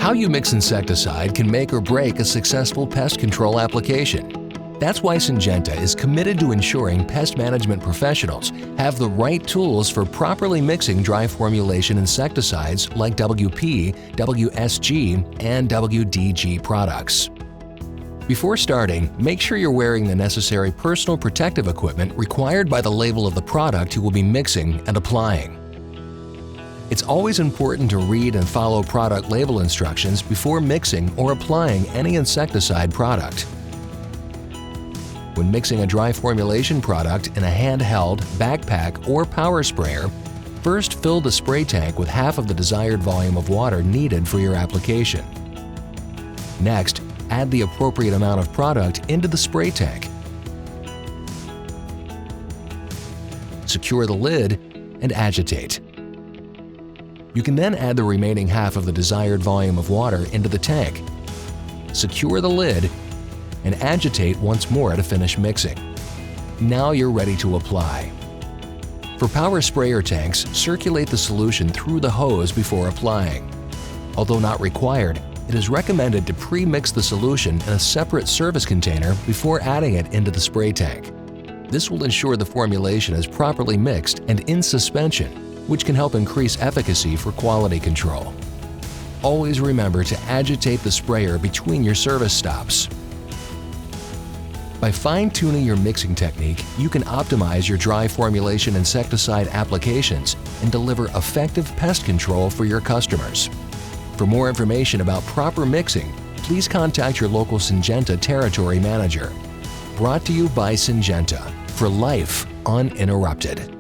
How you mix insecticide can make or break a successful pest control application. That's why Syngenta is committed to ensuring pest management professionals have the right tools for properly mixing dry formulation insecticides like WP, WSG, and WDG products. Before starting, make sure you're wearing the necessary personal protective equipment required by the label of the product you will be mixing and applying. It's always important to read and follow product label instructions before mixing or applying any insecticide product. When mixing a dry formulation product in a handheld, backpack, or power sprayer, first fill the spray tank with half of the desired volume of water needed for your application. Next, add the appropriate amount of product into the spray tank. Secure the lid and agitate. You can then add the remaining half of the desired volume of water into the tank. Secure the lid and agitate once more to finish mixing. Now you're ready to apply. For power sprayer tanks, circulate the solution through the hose before applying. Although not required, it is recommended to pre-mix the solution in a separate service container before adding it into the spray tank. This will ensure the formulation is properly mixed and in suspension, which can help increase efficacy for quality control. Always remember to agitate the sprayer between your service stops. By fine-tuning your mixing technique, you can optimize your dry formulation insecticide applications and deliver effective pest control for your customers. For more information about proper mixing, please contact your local Syngenta territory manager. Brought to you by Syngenta, for life uninterrupted.